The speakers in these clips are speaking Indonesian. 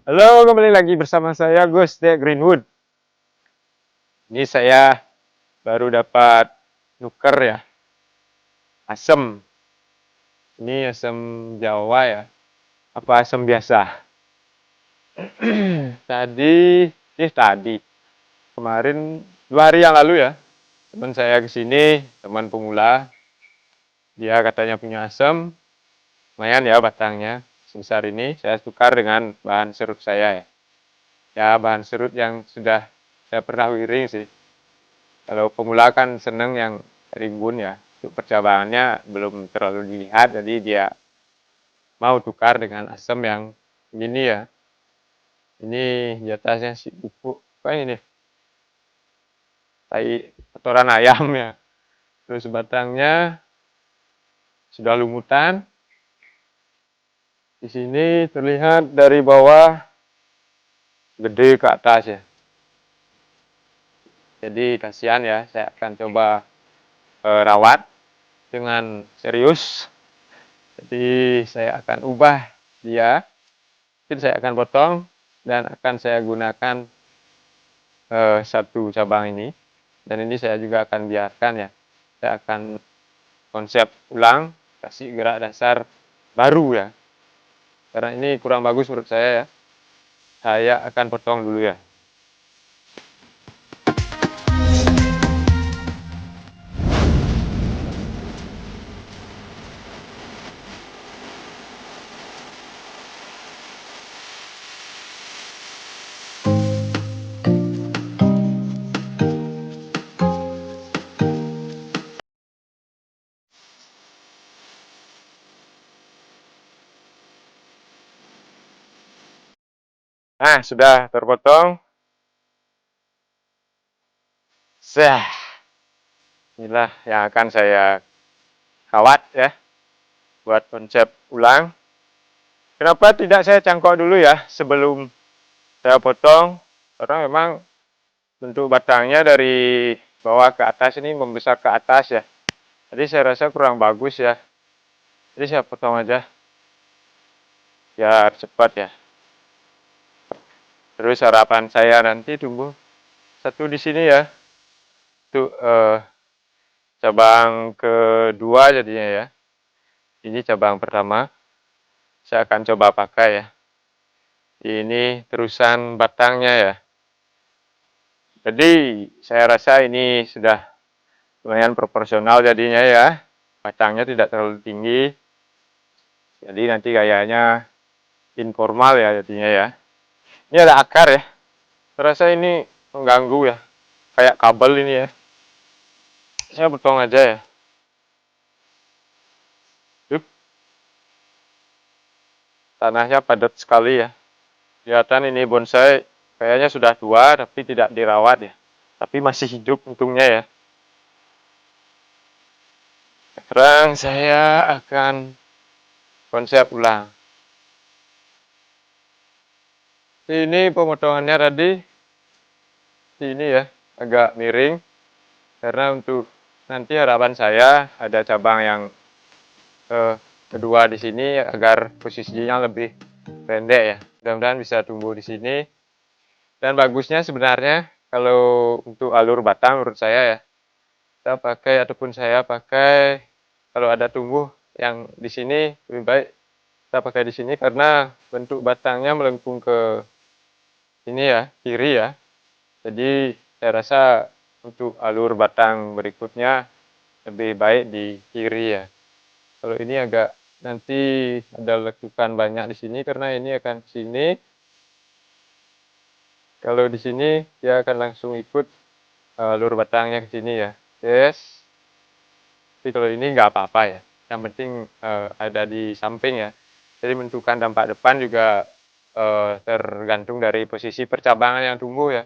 Halo, kembali lagi bersama saya Gus de Greenwood. Ini saya baru dapat nuker ya, asem. Ini asem Jawa ya, apa asem biasa? Tadi, kemarin 2 hari yang lalu ya, teman saya ke sini, teman pemula, dia katanya punya asem, lumayan ya batangnya, sebesar ini. Saya tukar dengan bahan serut saya ya. Ya bahan serut yang sudah saya pernah wiring sih. Kalau pemula kan seneng yang rimbun ya. Untuk percabangannya belum terlalu dilihat, jadi dia mau tukar dengan asam yang ini ya. Ini di atasnya si pupuk, apa ini? Tai kotoran ayam ya. Terus batangnya sudah lumutan. Di sini terlihat dari bawah gede ke atas ya. Jadi kasihan ya, saya akan coba rawat dengan serius. Jadi saya akan ubah dia. Mungkin saya akan potong dan akan saya gunakan satu cabang ini. Dan ini saya juga akan biarkan ya. Saya akan konsep ulang, kasih gerak dasar baru ya. Karena ini kurang bagus menurut saya ya. Saya akan potong dulu ya. Nah, sudah terpotong. Sah. Inilah yang akan saya kawat ya. Buat konsep ulang. Kenapa tidak saya cangkok dulu ya sebelum saya potong? Karena memang bentuk batangnya dari bawah ke atas ini membesar ke atas ya. Jadi saya rasa kurang bagus ya. Jadi saya potong aja biar cepat ya. Terus harapan saya nanti tumbuh satu di sini ya. Itu cabang kedua jadinya ya. Ini cabang pertama. Saya akan coba pakai ya. Ini terusan batangnya ya. Jadi saya rasa ini sudah lumayan proporsional jadinya ya. Batangnya tidak terlalu tinggi. Jadi nanti kayaknya informal ya jadinya ya. Ini ada akar ya. Saya rasa ini mengganggu ya. Kayak kabel ini ya. Saya potong aja ya. Yup, tanahnya padat sekali ya. Kelihatan ini bonsai kayaknya sudah tua tapi tidak dirawat ya. Tapi masih hidup untungnya ya. Sekarang saya akan konsep ulang. Ini pemotongannya tadi ini ya agak miring karena untuk nanti harapan saya ada cabang yang kedua di sini agar posisinya lebih pendek ya. Mudah-mudahan bisa tumbuh di sini. Dan bagusnya sebenarnya kalau untuk alur batang menurut saya ya, kita pakai ataupun saya pakai kalau ada tumbuh yang di sini lebih baik kita pakai di sini karena bentuk batangnya melengkung ke ini ya, kiri ya. Jadi saya rasa untuk alur batang berikutnya lebih baik di kiri ya. Kalau ini agak nanti ada lekukan banyak di sini karena ini akan ke sini. Kalau di sini dia akan langsung ikut alur batangnya ke sini ya. Yes. Tapi kalau ini nggak apa-apa ya. Yang penting ada di samping ya. Jadi menentukan dampak depan juga tergantung dari posisi percabangan yang tumbuh ya.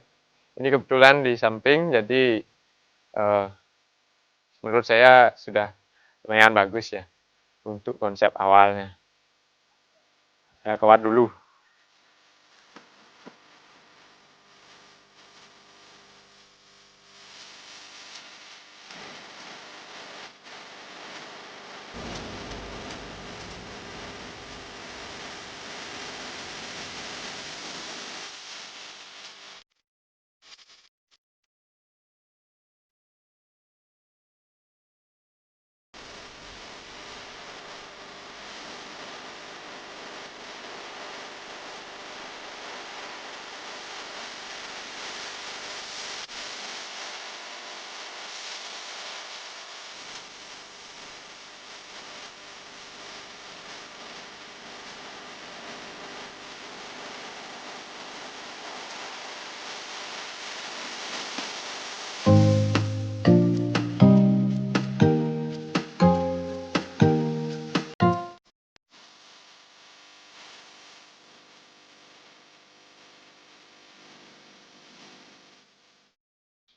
Ini kebetulan di samping, jadi menurut saya sudah lumayan bagus ya untuk konsep awalnya. Saya kawat dulu.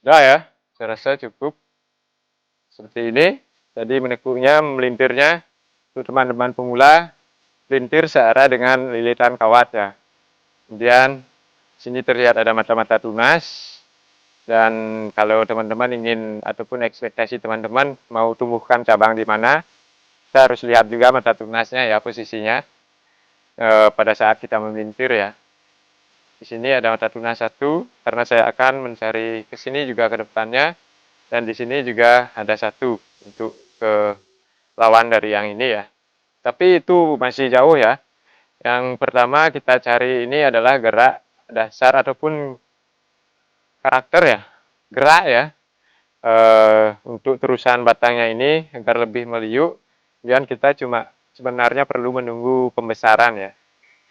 Udah ya, saya rasa cukup seperti ini. Jadi menekuknya, melintirnya, untuk teman-teman pemula, lintir searah dengan lilitan kawat ya. Kemudian sini terlihat ada mata-mata tunas. Dan kalau teman-teman ingin ataupun ekspektasi teman-teman mau tumbuhkan cabang di mana, kita harus lihat juga mata tunasnya ya, posisinya pada saat kita melintir ya. Di sini ada mata tunas satu, karena saya akan mencari ke sini juga ke depannya, dan di sini juga ada satu untuk ke lawan dari yang ini ya. Tapi itu masih jauh ya. Yang pertama kita cari ini adalah gerak dasar ataupun karakter ya, gerak ya, untuk terusan batangnya ini agar lebih meliuk. Kemudian kita cuma sebenarnya perlu menunggu pembesaran ya,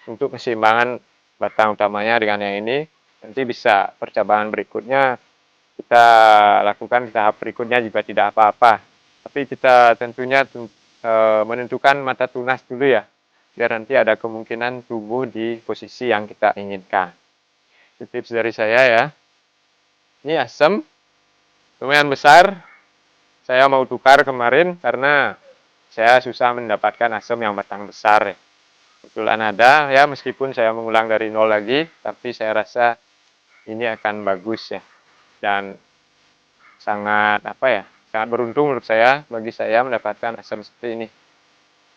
untuk keseimbangan batang utamanya dengan yang ini. Nanti bisa percobaan berikutnya kita lakukan di tahap berikutnya juga tidak apa-apa. Tapi kita tentunya menentukan mata tunas dulu ya, biar nanti ada kemungkinan tumbuh di posisi yang kita inginkan. Itu tips dari saya ya. Ini asam lumayan besar. Saya mau tukar kemarin karena saya susah mendapatkan asam yang batang besar ya. Kebetulan ada ya, meskipun saya mengulang dari nol lagi, tapi saya rasa ini akan bagus ya. Dan sangat sangat beruntung menurut saya, bagi saya mendapatkan asam seperti ini.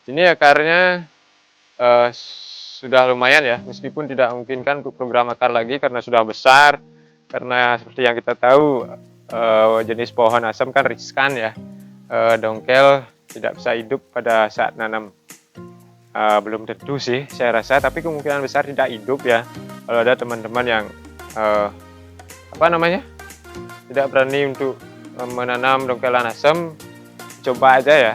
Ini akarnya sudah lumayan ya, meskipun tidak memungkinkan untuk program akar lagi karena sudah besar. Karena seperti yang kita tahu, jenis pohon asam kan riskan ya, dongkel tidak bisa hidup pada saat nanam. Belum tentu sih saya rasa, tapi kemungkinan besar tidak hidup ya. Kalau ada teman-teman yang tidak berani untuk menanam dongkelan asam, coba aja ya.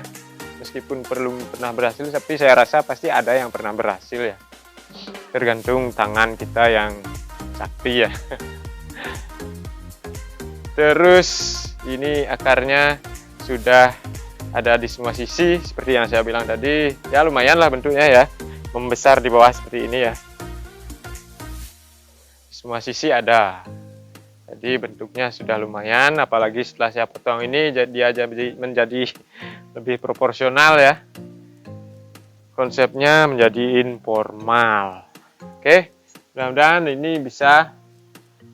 Meskipun belum pernah berhasil, tapi saya rasa pasti ada yang pernah berhasil ya. Tergantung tangan kita yang sakti ya. Terus ini akarnya sudah ada di semua sisi seperti yang saya bilang tadi. Ya lumayan lah bentuknya ya, membesar di bawah seperti ini ya. Di semua sisi ada. Jadi bentuknya sudah lumayan, apalagi setelah saya potong ini dia menjadi lebih proporsional ya. Konsepnya menjadi informal. Oke, mudah-mudahan ini bisa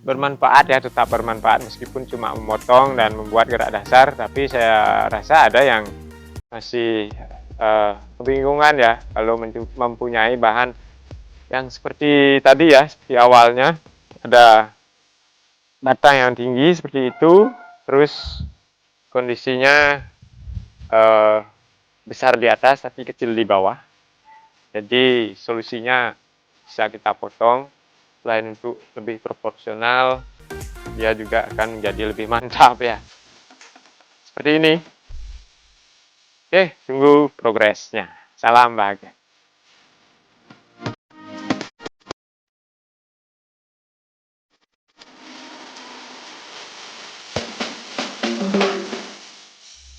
bermanfaat ya, tetap bermanfaat meskipun cuma memotong dan membuat gerak dasar. Tapi saya rasa ada yang masih kebingungan ya kalau mempunyai bahan yang seperti tadi ya, seperti awalnya ada batang yang tinggi seperti itu, terus kondisinya besar di atas tapi kecil di bawah. Jadi solusinya bisa kita potong. Selain untuk lebih proporsional, dia juga akan menjadi lebih mantap ya. Seperti ini. Oke, tunggu progresnya. Salam bahagia.